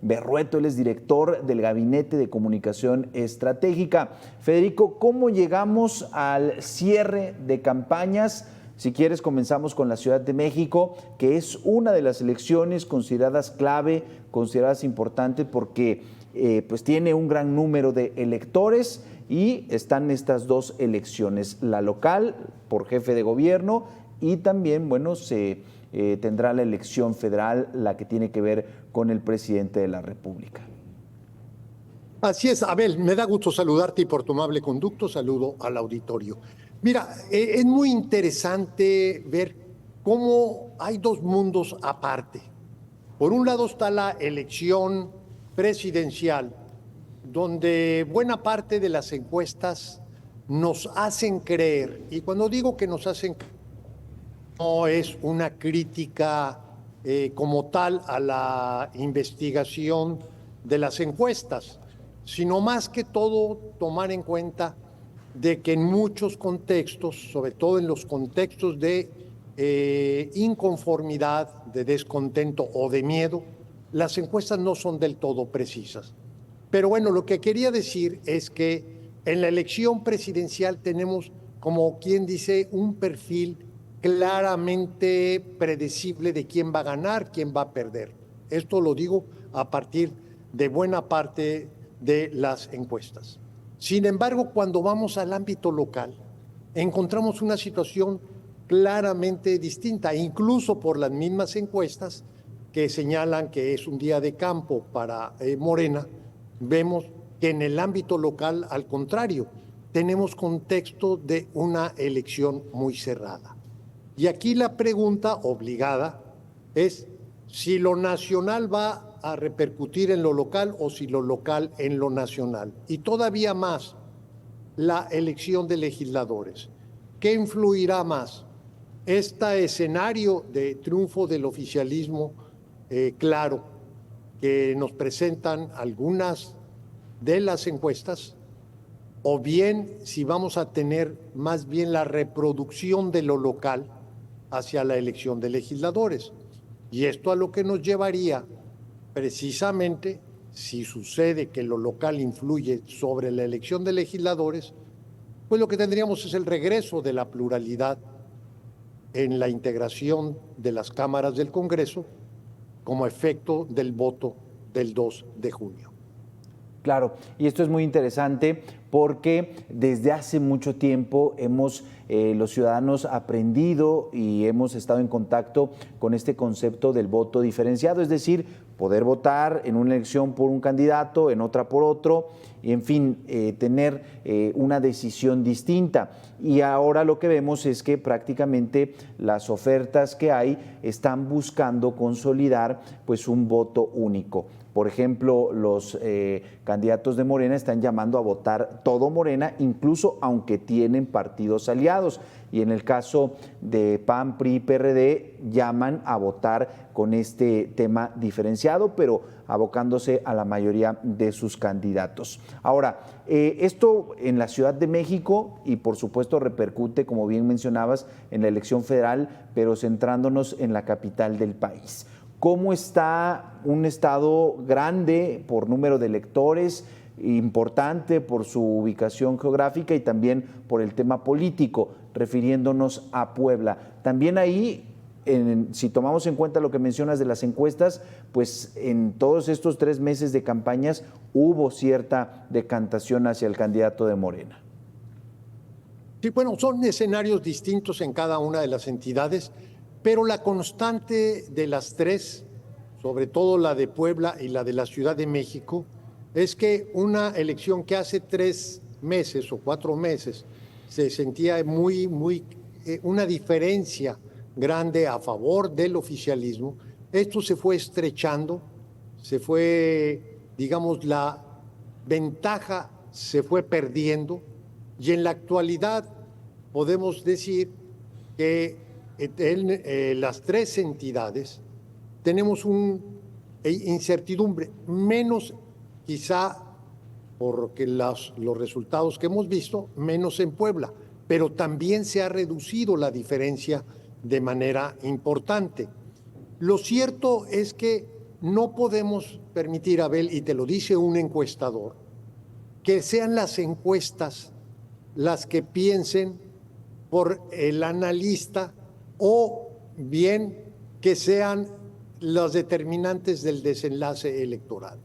Berrueto, él es director del Gabinete de Comunicación Estratégica. Federico, ¿cómo llegamos al cierre de campañas? Si quieres, comenzamos con la Ciudad de México, que es una de las elecciones consideradas clave, consideradas importantes porque pues tiene un gran número de electores y están estas dos elecciones, la local por jefe de gobierno y también, bueno, se tendrá la elección federal, la que tiene que ver con el presidente de la República. Así es, Abel, me da gusto saludarte y por tu amable conducto saludo al auditorio. Mira, es muy interesante ver cómo hay dos mundos aparte. Por un lado está la elección presidencial, donde buena parte de las encuestas nos hacen creer, y cuando digo que nos hacen creer, no es una crítica como tal a la investigación de las encuestas, sino más que todo tomar en cuenta de que en muchos contextos, sobre todo en los contextos de inconformidad, de descontento o de miedo, las encuestas no son del todo precisas. Pero bueno, lo que quería decir es que en la elección presidencial tenemos, como quien dice, un perfil claramente predecible de quién va a ganar, quién va a perder. Esto lo digo a partir de buena parte de las encuestas. Sin embargo, cuando vamos al ámbito local, encontramos una situación claramente distinta, incluso por las mismas encuestas que señalan que es un día de campo para Morena. Vemos que en el ámbito local, al contrario, tenemos contexto de una elección muy cerrada. Y aquí la pregunta obligada es si lo nacional va a repercutir en lo local o si lo local en lo nacional. Y todavía más, la elección de legisladores. ¿Qué influirá más? Este escenario de triunfo del oficialismo claro que nos presentan algunas de las encuestas, o bien si vamos a tener más bien la reproducción de lo local hacia la elección de legisladores. Y esto a lo que nos llevaría precisamente, si sucede que lo local influye sobre la elección de legisladores, pues lo que tendríamos es el regreso de la pluralidad en la integración de las cámaras del Congreso como efecto del voto del 2 de junio. Claro, y esto es muy interesante porque desde hace mucho tiempo hemos los ciudadanos aprendido y hemos estado en contacto con este concepto del voto diferenciado, es decir, poder votar en una elección por un candidato, en otra por otro, y en fin, tener una decisión distinta. Y ahora lo que vemos es que prácticamente las ofertas que hay están buscando consolidar pues un voto único. Por ejemplo, los candidatos de Morena están llamando a votar todo Morena, incluso aunque tienen partidos aliados. Y en el caso de PAN, PRI y PRD, llaman a votar con este tema diferenciado, pero abocándose a la mayoría de sus candidatos. Ahora, esto en la Ciudad de México y por supuesto repercute, como bien mencionabas, en la elección federal, pero centrándonos en la capital del país. ¿Cómo está un estado grande por número de electores, importante por su ubicación geográfica y también por el tema político, refiriéndonos a Puebla? También ahí, si tomamos en cuenta lo que mencionas de las encuestas, pues en todos estos 3 meses de campañas hubo cierta decantación hacia el candidato de Morena. Sí, bueno, son escenarios distintos en cada una de las entidades, pero la constante de las tres, sobre todo la de Puebla y la de la Ciudad de México, es que una elección que hace 3 meses o 4 meses se sentía una diferencia grande a favor del oficialismo, esto se fue estrechando, se fue, digamos, la ventaja se fue perdiendo y en la actualidad podemos decir que en las 3 entidades tenemos una incertidumbre, menos quizá porque los resultados que hemos visto, menos en Puebla, pero también se ha reducido la diferencia de manera importante. Lo cierto es que no podemos permitir, Abel, y te lo dice un encuestador, que sean las encuestas las que piensen por el analista o bien que sean los determinantes del desenlace electoral.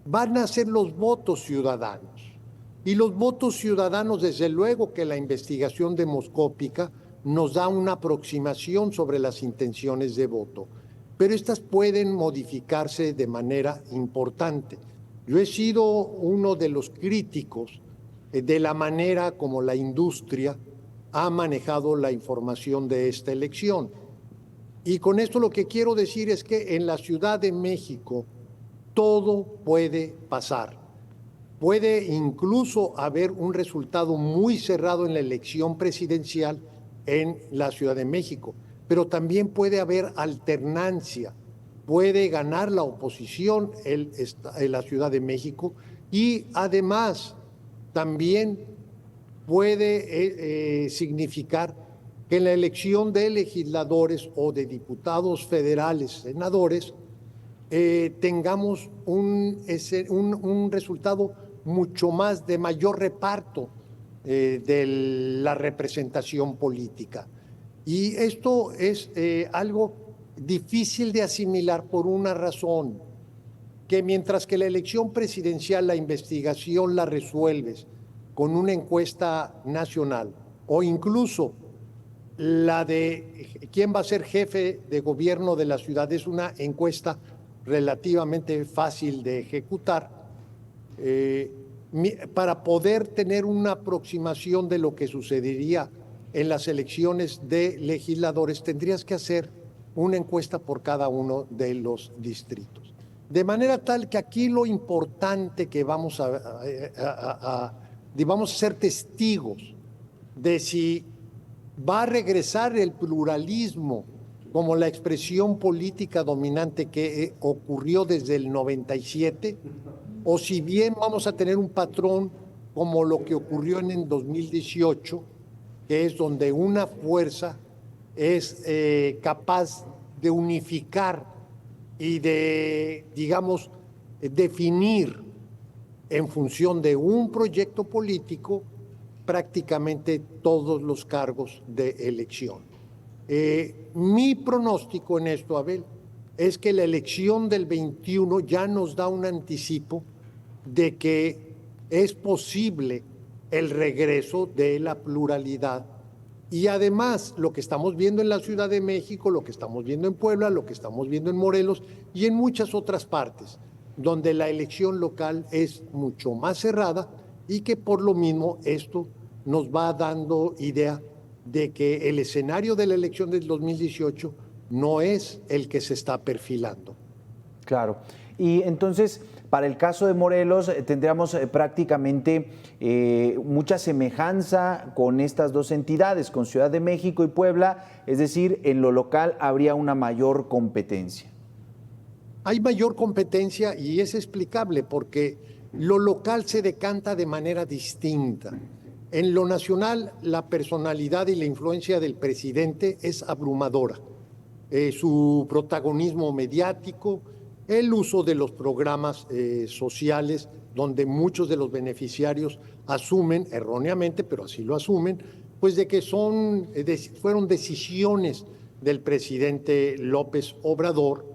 Van a ser los votos ciudadanos. Y los votos ciudadanos, desde luego que la investigación demoscópica nos da una aproximación sobre las intenciones de voto, pero estas pueden modificarse de manera importante. Yo he sido uno de los críticos de la manera como la industria ha manejado la información de esta elección. Y con esto lo que quiero decir es que en la Ciudad de México todo puede pasar. Puede incluso haber un resultado muy cerrado en la elección presidencial en la Ciudad de México, pero también puede haber alternancia. Puede ganar la oposición en la Ciudad de México y además también puede significar que en la elección de legisladores o de diputados federales, senadores, tengamos un resultado mucho más de mayor reparto de la representación política. Y esto es algo difícil de asimilar por una razón, que mientras que la elección presidencial, la investigación la resuelves con una encuesta nacional o incluso la de quién va a ser jefe de gobierno de la ciudad es una encuesta relativamente fácil de ejecutar, para poder tener una aproximación de lo que sucedería en las elecciones de legisladores, tendrías que hacer una encuesta por cada uno de los distritos. De manera tal que aquí lo importante que vamos a ser testigos de si va a regresar el pluralismo como la expresión política dominante que ocurrió desde el 97, o si bien vamos a tener un patrón como lo que ocurrió en el 2018, que es donde una fuerza es capaz de unificar y de, digamos, definir en función de un proyecto político prácticamente todos los cargos de elección. Mi pronóstico en esto, Abel, es que la elección del 21 ya nos da un anticipo de que es posible el regreso de la pluralidad. Y además, lo que estamos viendo en la Ciudad de México, lo que estamos viendo en Puebla, lo que estamos viendo en Morelos y en muchas otras partes, donde la elección local es mucho más cerrada y que por lo mismo esto nos va dando idea de que el escenario de la elección del 2018 no es el que se está perfilando. Claro. Y entonces, para el caso de Morelos, tendríamos prácticamente mucha semejanza con estas dos entidades, con Ciudad de México y Puebla, es decir, en lo local habría una mayor competencia. Hay mayor competencia y es explicable porque lo local se decanta de manera distinta. En lo nacional, la personalidad y la influencia del presidente es abrumadora. Su protagonismo mediático, el uso de los programas sociales, donde muchos de los beneficiarios asumen, erróneamente, pero así lo asumen, pues de que fueron decisiones del presidente López Obrador.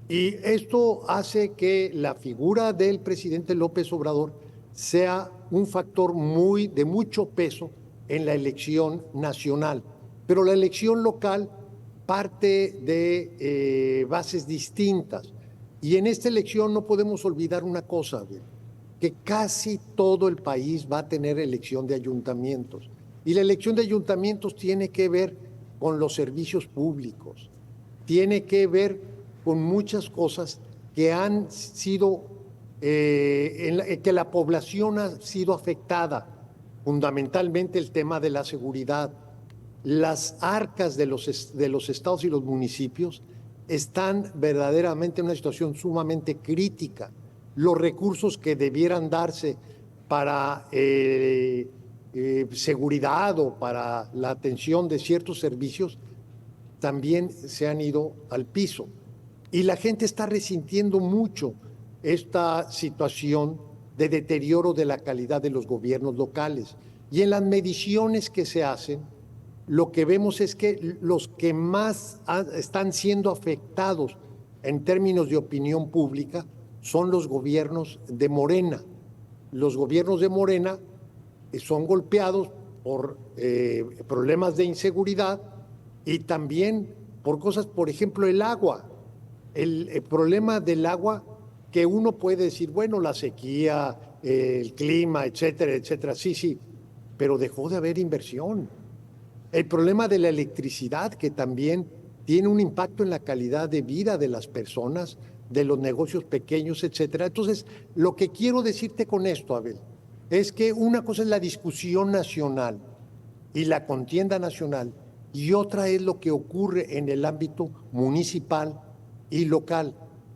Y esto hace que la figura del presidente López Obrador sea un factor de mucho peso en la elección nacional. Pero la elección local parte de bases distintas. Y en esta elección no podemos olvidar una cosa, que casi todo el país va a tener elección de ayuntamientos. Y la elección de ayuntamientos tiene que ver con los servicios públicos, tiene que ver con muchas cosas que han sido, que la población ha sido afectada, fundamentalmente el tema de la seguridad. Las arcas de los estados y los municipios están verdaderamente en una situación sumamente crítica. Los recursos que debieran darse para seguridad o para la atención de ciertos servicios también se han ido al piso. y la gente está resintiendo mucho esta situación de deterioro de la calidad de los gobiernos locales. Y en las mediciones que se hacen, lo que vemos es que los que más están siendo afectados en términos de opinión pública son los gobiernos de Morena. Los gobiernos de Morena son golpeados por problemas de inseguridad y también por cosas, por ejemplo, el agua. El problema del agua, que uno puede decir, bueno, la sequía, el clima, etcétera, etcétera, sí, pero dejó de haber inversión. El problema de la electricidad, que también tiene un impacto en la calidad de vida de las personas, de los negocios pequeños, etcétera. Entonces, lo que quiero decirte con esto, Abel, es que una cosa es la discusión nacional y la contienda nacional, y otra es lo que ocurre en el ámbito municipal y local.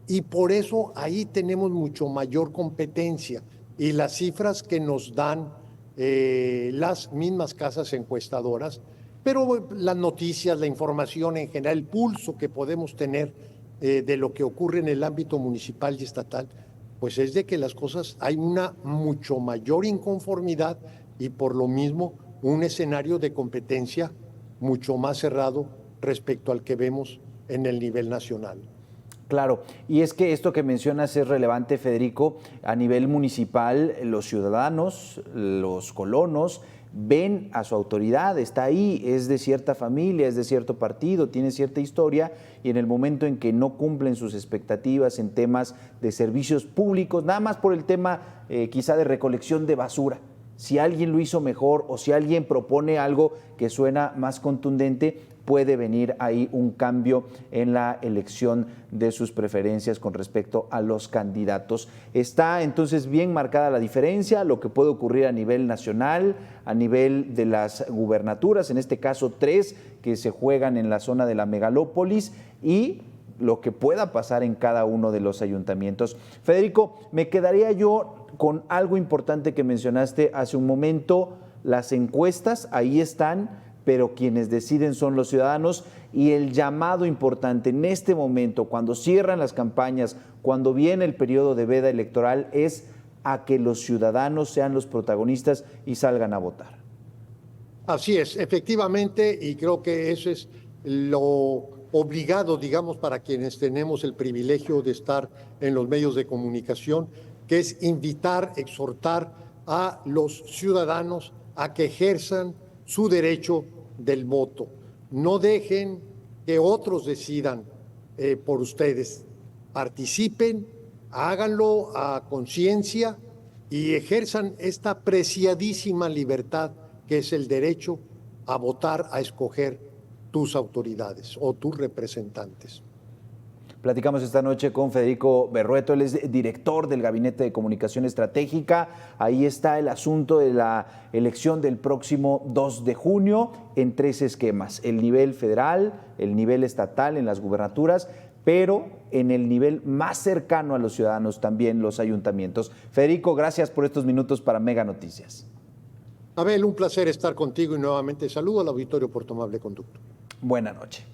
Y por eso ahí tenemos mucho mayor competencia. Y las cifras que nos dan las mismas casas encuestadoras, pero las noticias, la información en general, el pulso que podemos tener de lo que ocurre en el ámbito municipal y estatal, pues es de que las cosas, hay una mucho mayor inconformidad y por lo mismo un escenario de competencia mucho más cerrado respecto al que vemos en el nivel nacional. Claro, y es que esto que mencionas es relevante, Federico. A nivel municipal, los ciudadanos, los colonos, ven a su autoridad, está ahí, es de cierta familia, es de cierto partido, tiene cierta historia, y en el momento en que no cumplen sus expectativas en temas de servicios públicos, nada más por el tema quizá de recolección de basura, si alguien lo hizo mejor o si alguien propone algo que suena más contundente, puede venir ahí un cambio en la elección de sus preferencias con respecto a los candidatos. Está entonces bien marcada la diferencia, lo que puede ocurrir a nivel nacional, a nivel de las gubernaturas, en este caso 3 que se juegan en la zona de la megalópolis, y lo que pueda pasar en cada uno de los ayuntamientos. Federico, me quedaría yo con algo importante que mencionaste hace un momento, las encuestas, ahí están, pero quienes deciden son los ciudadanos, y el llamado importante en este momento, cuando cierran las campañas, cuando viene el periodo de veda electoral, es a que los ciudadanos sean los protagonistas y salgan a votar. Así es, efectivamente, y creo que eso es lo obligado, digamos, para quienes tenemos el privilegio de estar en los medios de comunicación, que es invitar, exhortar a los ciudadanos a que ejerzan su derecho del voto. No dejen que otros decidan por ustedes. Participen, háganlo a conciencia y ejerzan esta preciadísima libertad que es el derecho a votar, a escoger tus autoridades o tus representantes. Platicamos esta noche con Federico Berrueto, él es director del Gabinete de Comunicación Estratégica. Ahí está el asunto de la elección del próximo 2 de junio en 3 esquemas: el nivel federal, el nivel estatal en las gubernaturas, pero en el nivel más cercano a los ciudadanos también los ayuntamientos. Federico, gracias por estos minutos para Mega Noticias. Abel, un placer estar contigo y nuevamente saludo al auditorio por tu amable conducto. Buena noche.